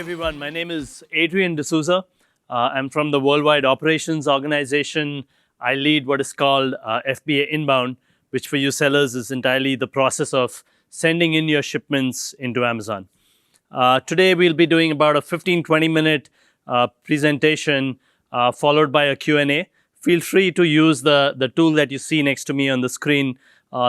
everyone. My name is Adrian D'Souza. I'm from the Worldwide Operations Organization. I lead what is called FBA Inbound, which for you sellers is entirely the process of sending in your shipments into Amazon. Today, we'll be doing about a 15-20 minute presentation followed by a Q&A. Feel free to use the tool that you see next to me on the screen.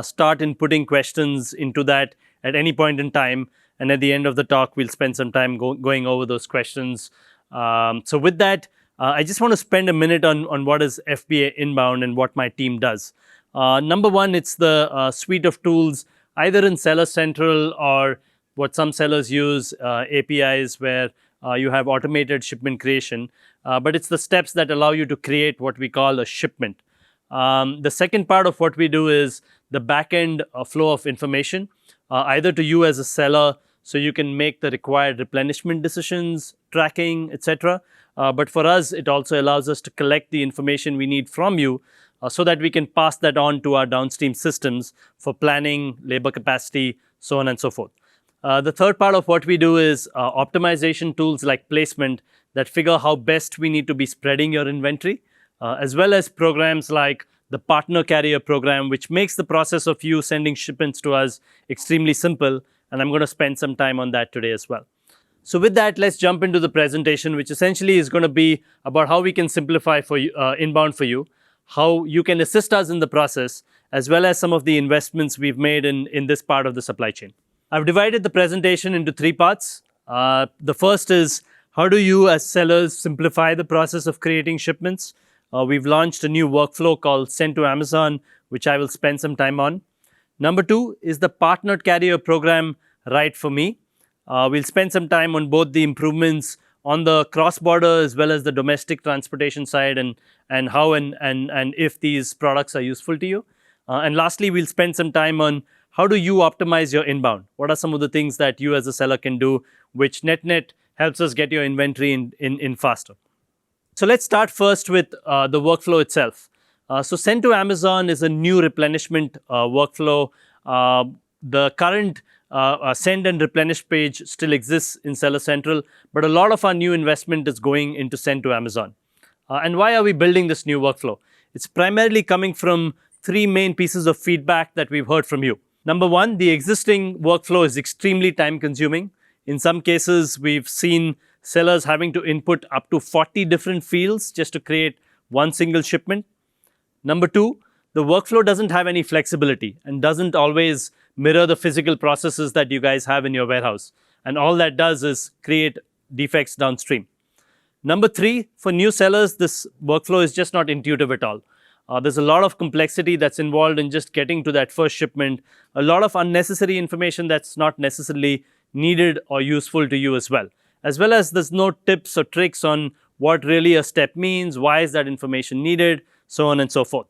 Start inputting questions into that at any point in time. And at the end of the talk, we'll spend some time going over those questions. So with that, I just want to spend a minute on what is FBA Inbound and what my team does. Number one, it's the suite of tools, either in Seller Central or what some sellers use, APIs, where you have automated shipment creation. But it's the steps that allow you to create what we call a shipment. The second part of what we do is the back-end flow of information, either to you as a seller, so you can make the required replenishment decisions, tracking, etc. But for us, it also allows us to collect the information we need from you so that we can pass that on to our downstream systems for planning, labor capacity, so on and so forth. The third part of what we do is optimization tools like placement that figure how best we need to be spreading your inventory, as well as programs like the Partner Carrier program, which makes the process of you sending shipments to us extremely simple. And I'm going to spend some time on that today as well. So with that, let's jump into the presentation, which essentially is going to be about how we can simplify for you, inbound for you, how you can assist us in the process, as well as some of the investments we've made in this part of the supply chain. I've divided the presentation into three parts. The first is, how do you as sellers simplify the process of creating shipments? We've launched a new workflow called Send to Amazon, which I will spend some time on. Number two is the Partner Carrier program right for me. We'll spend some time on both the improvements on the cross-border as well as the domestic transportation side and how and if these products are useful to you. And lastly, we'll spend some time on how do you optimize your inbound? What are some of the things that you as a seller can do, which net helps us get your inventory in faster. So let's start first with the workflow itself. So Send to Amazon is a new replenishment workflow. The current send and replenish page still exists in Seller Central, but a lot of our new investment is going into Send to Amazon. And why are we building this new workflow? It's primarily coming from three main pieces of feedback that we've heard from you. Number one, the existing workflow is extremely time consuming. In some cases, we've seen sellers having to input up to 40 different fields just to create one single shipment. Number two, the workflow doesn't have any flexibility and doesn't always mirror the physical processes that you guys have in your warehouse. And all that does is create defects downstream. Number three, for new sellers, this workflow is just not intuitive at all. There's a lot of complexity that's involved in just getting to that first shipment, a lot of unnecessary information that's not necessarily needed or useful to you as well as there's no tips or tricks on what really a step means, why is that information needed, so on and so forth.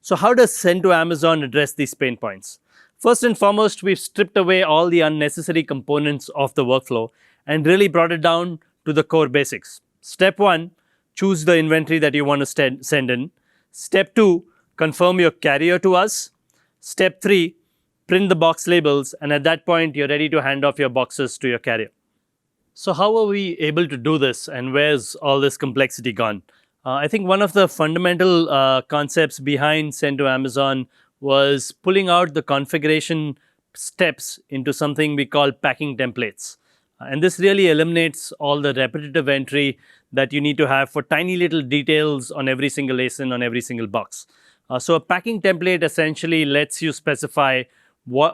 So how does Send to Amazon address these pain points? First and foremost, we've stripped away all the unnecessary components of the workflow and really brought it down to the core basics. Step one, choose the inventory that you want to send in. Step two, confirm your carrier to us. Step three, print the box labels, and at that point, you're ready to hand off your boxes to your carrier. So how are we able to do this, and where's all this complexity gone? I think one of the fundamental concepts behind Send to Amazon was pulling out the configuration steps into something we call packing templates. And this really eliminates all the repetitive entry that you need to have for tiny little details on every single ASIN, on every single box. So a packing template essentially lets you specify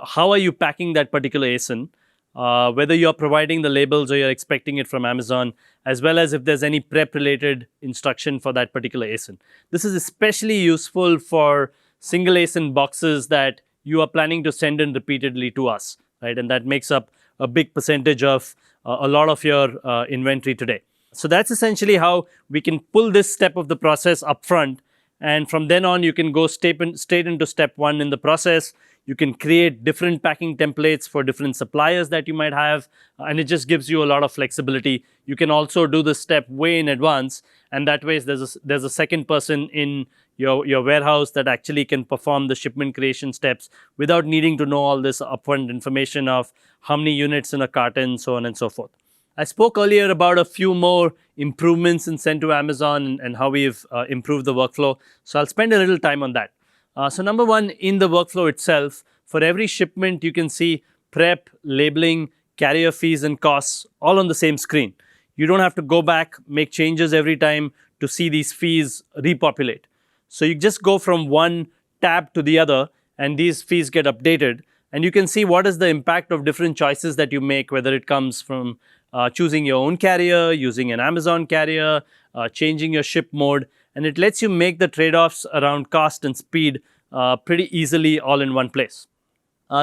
how are you packing that particular ASIN, whether you're providing the labels or you're expecting it from Amazon, as well as if there's any prep-related instruction for that particular ASIN. This is especially useful for single ASIN boxes that you are planning to send in repeatedly to us, right? And that makes up a big percentage of a lot of your inventory today. So that's essentially how we can pull this step of the process upfront, and from then on, you can go straight into step one in the process. You can create different packing templates for different suppliers that you might have, and it just gives you a lot of flexibility. You can also do this step way in advance, and that way there's a second person in your warehouse that actually can perform the shipment creation steps without needing to know all this upfront information of how many units in a carton, so on and so forth. I spoke earlier about a few more improvements in Send to Amazon and how we've improved the workflow. So I'll spend a little time on that. So number one, in the workflow itself, for every shipment, you can see prep, labeling, carrier fees, and costs all on the same screen. You don't have to go back, make changes every time to see these fees repopulate. So you just go from one tab to the other, and these fees get updated. And you can see what is the impact of different choices that you make, whether it comes from choosing your own carrier, using an Amazon carrier, changing your ship mode. And it lets you make the trade-offs around cost and speed pretty easily all in one place.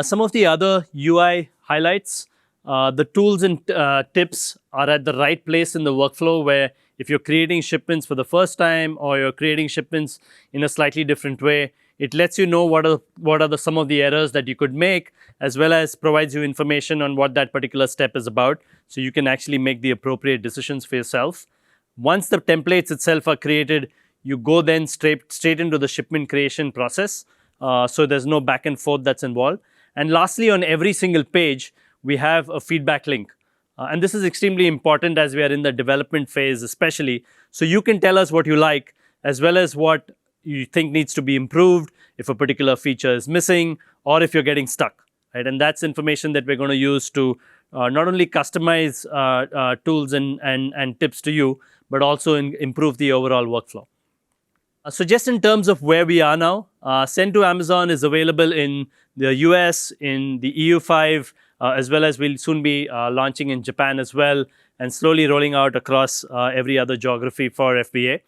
Some of the other UI highlights, the tools and tips are at the right place in the workflow, where if you're creating shipments for the first time or you're creating shipments in a slightly different way, it lets you know what are some of the errors that you could make, as well as provides you information on what that particular step is about, so you can actually make the appropriate decisions for yourself. Once the templates itself are created, you go then straight into the shipment creation process, so there's no back and forth that's involved. And lastly, on every single page, we have a feedback link. And this is extremely important as we are in the development phase especially. So you can tell us what you like, as well as what you think needs to be improved, if a particular feature is missing, or if you're getting stuck. Right? And that's information that we're going to use to not only customize tools and tips to you, but also improve the overall workflow. So just in terms of where we are now, Send to Amazon is available in the US, in the EU5, as well as we'll soon be launching in Japan as well, and slowly rolling out across every other geography for FBA.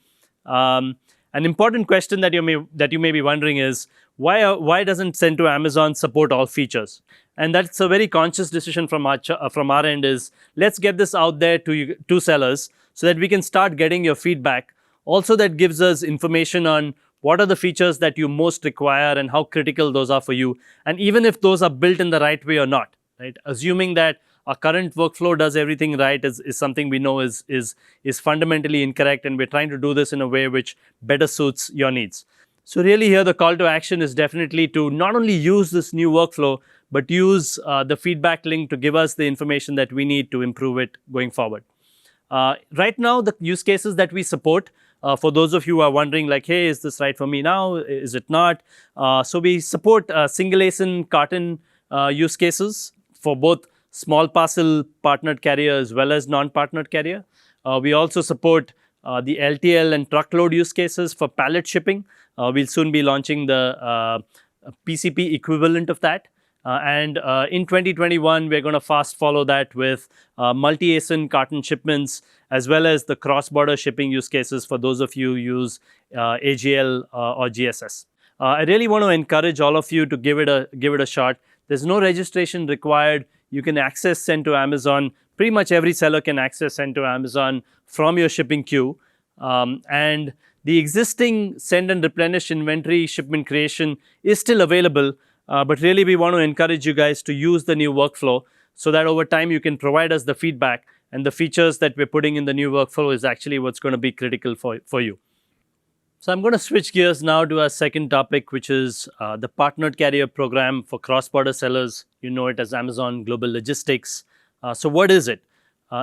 An important question that you may be wondering is, why doesn't Send to Amazon support all features? And that's a very conscious decision from our end. Is let's get this out there to sellers so that we can start getting your feedback. Also, that gives us information on what are the features that you most require and how critical those are for you, and even if those are built in the right way or not. Right? Assuming that our current workflow does everything right is something we know is fundamentally incorrect, and we're trying to do this in a way which better suits your needs. So really here the call to action is definitely to not only use this new workflow, but use the feedback link to give us the information that we need to improve it going forward. Right now, the use cases that we support, for those of you who are wondering like, hey, is this right for me now? Is it not? So we support single ASIN carton use cases for both small parcel partnered carrier as well as non-partnered carrier. We also support the LTL and truckload use cases for pallet shipping. We'll soon be launching the PCP equivalent of that. And in 2021, we're going to fast follow that with multi-ASIN carton shipments, as well as the cross-border shipping use cases for those of you who use AGL or GSS. I really want to encourage all of you to give it a shot. There's no registration required. You can access Send to Amazon. Pretty much every seller can access Send to Amazon from your shipping queue. And the existing send and replenish inventory shipment creation is still available. But really, we want to encourage you guys to use the new workflow so that over time you can provide us the feedback, and the features that we're putting in the new workflow is actually what's going to be critical for you. So I'm going to switch gears now to our second topic, which is the Partnered Carrier Program for cross-border sellers. You know it as Amazon Global Logistics. So what is it?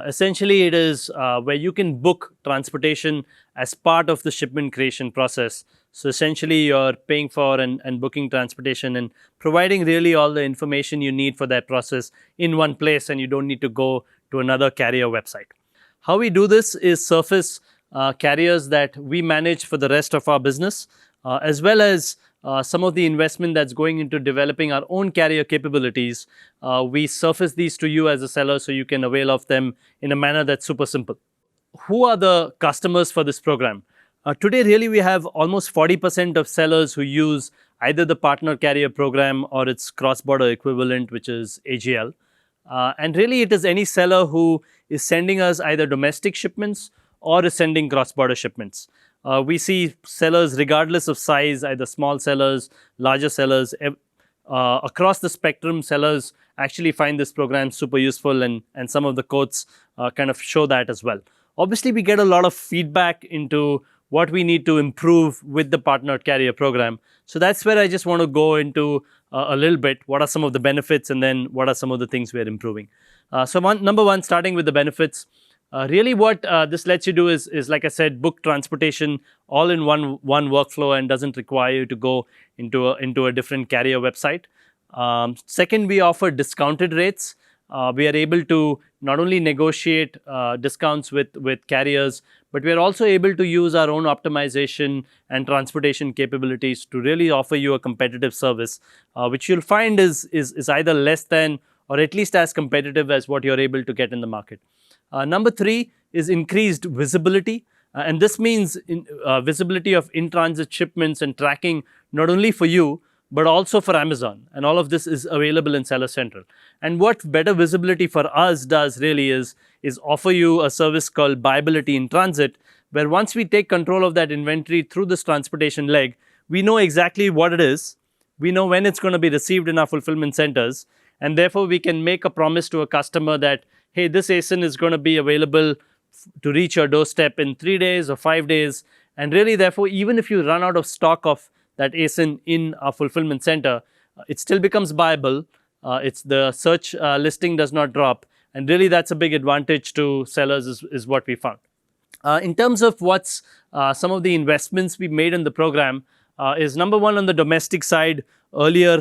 Essentially, it is where you can book transportation as part of the shipment creation process. So essentially, you're paying for and booking transportation and providing really all the information you need for that process in one place, and you don't need to go to another carrier website. How we do this is surface carriers that we manage for the rest of our business, as well as some of the investment that's going into developing our own carrier capabilities. We surface these to you as a seller so you can avail of them in a manner that's super simple. Who are the customers for this program? Today, really, we have almost 40% of sellers who use either the Partner Carrier Program or its cross-border equivalent, which is AGL. And really, it is any seller who is sending us either domestic shipments or is sending cross-border shipments. We see sellers regardless of size, either small sellers, larger sellers, across the spectrum. Sellers actually find this program super useful, and some of the quotes kind of show that as well. Obviously, we get a lot of feedback into what we need to improve with the Partnered Carrier Program. So that's where I just want to go into a little bit. What are some of the benefits, and then what are some of the things we're improving? Number one, starting with the benefits. Really what this lets you do is, like I said, book transportation all in one workflow and doesn't require you to go into a different carrier website. Second, we offer discounted rates. We are able to not only negotiate discounts with carriers, but we are also able to use our own optimization and transportation capabilities to really offer you a competitive service, which you'll find is either less than or at least as competitive as what you're able to get in the market. Number three is increased visibility. And this means visibility of in-transit shipments and tracking not only for you, but also for Amazon. And all of this is available in Seller Central. And what better visibility for us does really is offer you a service called buyability in transit, where once we take control of that inventory through this transportation leg, we know exactly what it is. We know when it's going to be received in our fulfillment centers. And therefore, we can make a promise to a customer that, hey, this ASIN is going to be available to reach your doorstep in 3 days or 5 days. And really, therefore, even if you run out of stock of that ASIN in our fulfillment center, it still becomes buyable. It's the search listing does not drop. And really, that's a big advantage to sellers is what we found. In terms of what's some of the investments we made in the program is number one on the domestic side. Earlier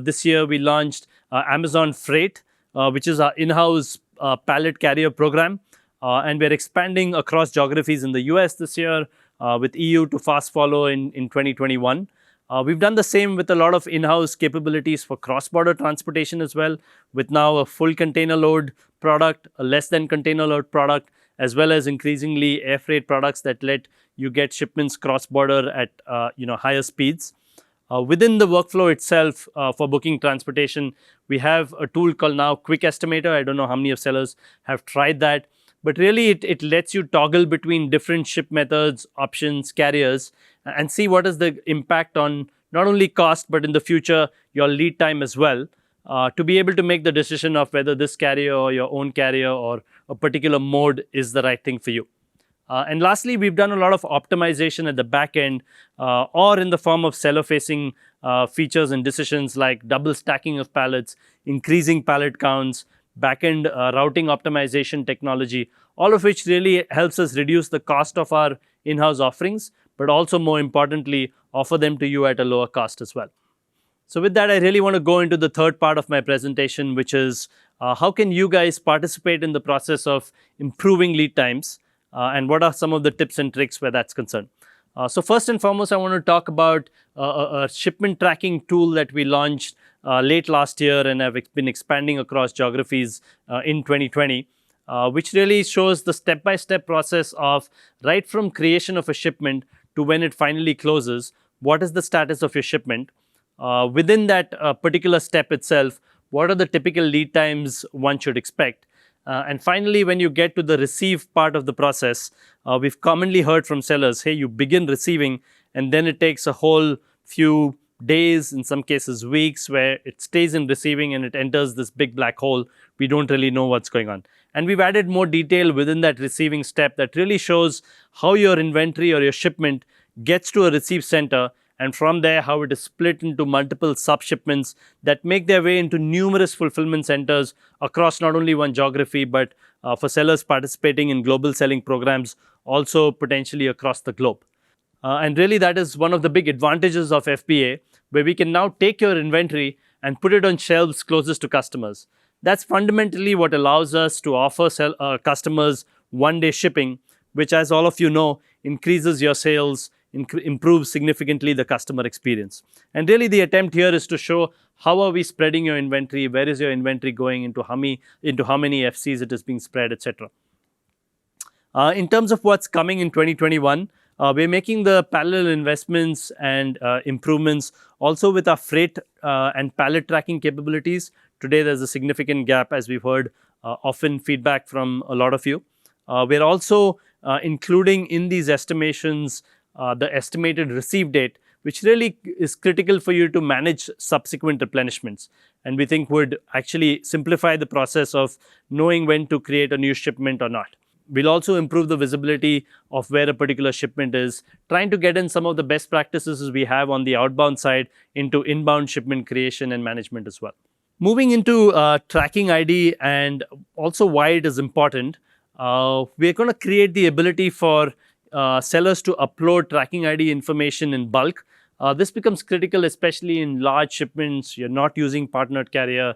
this year, we launched Amazon Freight, which is our in-house pallet carrier program. And we're expanding across geographies in the US this year with EU to fast follow in 2021. We've done the same with a lot of in-house capabilities for cross-border transportation as well, with now a full container load product, a less than container load product, as well as increasingly air freight products that let you get shipments cross-border at higher speeds. Within the workflow itself for booking transportation, we have a tool called now Quick Estimator. I don't know how many of sellers have tried that, but really it lets you toggle between different ship methods, options, carriers, and see what is the impact on not only cost, but in the future, your lead time as well, to be able to make the decision of whether this carrier or your own carrier or a particular mode is the right thing for you. And lastly, we've done a lot of optimization at the back end or in the form of seller-facing features and decisions like double stacking of pallets, increasing pallet counts, back-end routing optimization technology, all of which really helps us reduce the cost of our in-house offerings, but also more importantly, offer them to you at a lower cost as well. So with that, I really want to go into the third part of my presentation, which is how can you guys participate in the process of improving lead times? And what are some of the tips and tricks where that's concerned? So first and foremost, I want to talk about a shipment tracking tool that we launched late last year and have been expanding across geographies in 2020, which really shows the step-by-step process of right from creation of a shipment to when it finally closes, what is the status of your shipment. Within that particular step itself, what are the typical lead times one should expect? And finally, when you get to the receive part of the process, we've commonly heard from sellers, hey, you begin receiving and then it takes a whole few days, in some cases weeks, where it stays in receiving and it enters this big black hole. We don't really know what's going on. And we've added more detail within that receiving step that really shows how your inventory or your shipment gets to a receive center, and from there, how it is split into multiple sub-shipments that make their way into numerous fulfillment centers across not only one geography, but for sellers participating in global selling programs, also potentially across the globe. And really, that is one of the big advantages of FBA, where we can now take your inventory and put it on shelves closest to customers. That's fundamentally what allows us to offer customers one-day shipping, which, as all of you know, increases your sales, improves significantly the customer experience. And really, the attempt here is to show how are we spreading your inventory, where is your inventory going, into how many FCs it is being spread, etc. In terms of what's coming in 2021, we're making the parallel investments and improvements also with our freight and pallet tracking capabilities. Today, there's a significant gap, as we've heard often feedback from a lot of you. We're also including in these estimations the estimated receive date, which really is critical for you to manage subsequent replenishments, and we think would actually simplify the process of knowing when to create a new shipment or not. We'll also improve the visibility of where a particular shipment is, trying to get in some of the best practices we have on the outbound side into inbound shipment creation and management as well. Moving into tracking ID and also why it is important, we're going to create the ability for sellers to upload tracking ID information in bulk. This becomes critical, especially in large shipments. You're not using partnered carrier.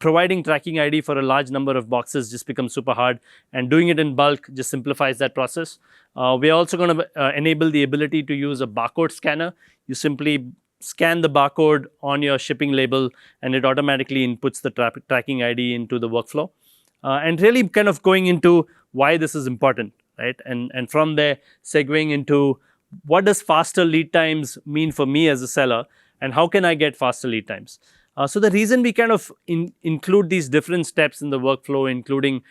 Providing tracking ID for a large number of boxes just becomes super hard, and doing it in bulk just simplifies that process. We're also going to enable the ability to use a barcode scanner. You simply scan the barcode on your shipping label, and it automatically inputs the tracking ID into the workflow. And really kind of going into why this is important, right? And from there, segueing into what does faster lead times mean for me as a seller, and how can I get faster lead times? So the reason we kind of include these different steps in the workflow, including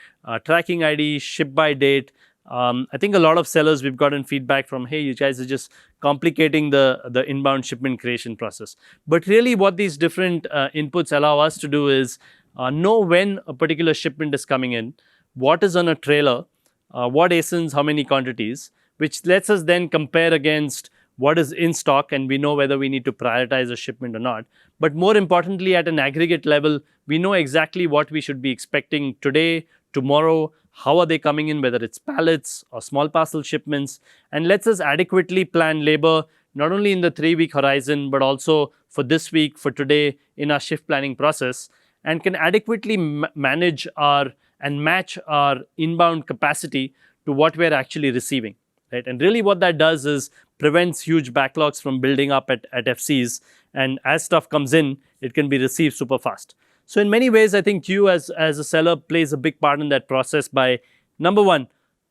tracking ID, ship by date, I think a lot of sellers, we've gotten feedback from, hey, you guys are just complicating the inbound shipment creation process. But really what these different inputs allow us to do is know when a particular shipment is coming in, what is on a trailer, what ASINs, how many quantities, which lets us then compare against what is in stock, and we know whether we need to prioritize a shipment or not. But more importantly, at an aggregate level, we know exactly what we should be expecting today, tomorrow, how are they coming in, whether it's pallets or small parcel shipments, and lets us adequately plan labor, not only in the 3-week horizon, but also for this week, for today, in our shift planning process, and can adequately manage and match our inbound capacity to what we're actually receiving. Right? And really what that does is prevents huge backlogs from building up at FCs, and as stuff comes in, it can be received super fast. So in many ways, I think you as a seller plays a big part in that process by, number one,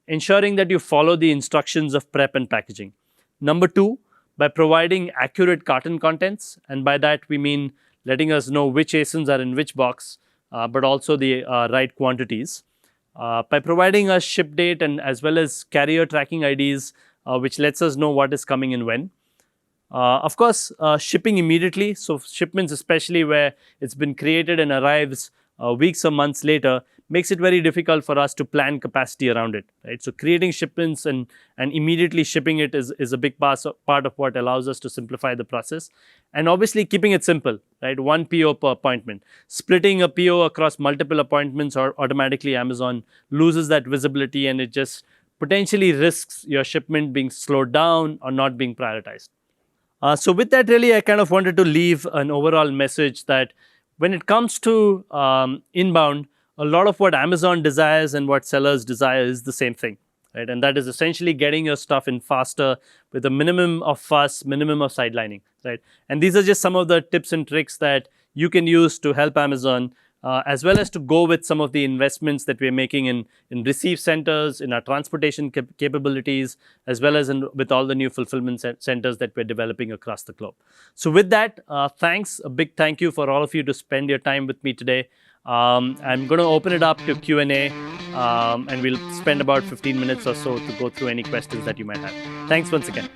ensuring that you follow the instructions of prep and packaging. Number two, by providing accurate carton contents, and by that we mean letting us know which ASINs are in which box, but also the right quantities. By providing us ship date and as well as carrier tracking IDs, which lets us know what is coming in when. Of course, shipping immediately. So shipments, especially where it's been created and arrives weeks or months later, makes it very difficult for us to plan capacity around it. Right? So creating shipments and immediately shipping it is a big part of what allows us to simplify the process. And obviously keeping it simple, right? One PO per appointment. Splitting a PO across multiple appointments, or automatically Amazon loses that visibility, and it just potentially risks your shipment being slowed down or not being prioritized. So with that, really, I kind of wanted to leave an overall message that when it comes to inbound, a lot of what Amazon desires and what sellers desire is the same thing, right? And that is essentially getting your stuff in faster with a minimum of fuss, minimum of sidelining, right? And these are just some of the tips and tricks that you can use to help Amazon, as well as to go with some of the investments that we're making in receive centers, in our transportation capabilities, as well as with all the new fulfillment centers that we're developing across the globe. So with that, thanks, a big thank you for all of you to spend your time with me today. I'm going to open it up to Q&A, and we'll spend about 15 minutes or so to go through any questions that you might have. Thanks once again.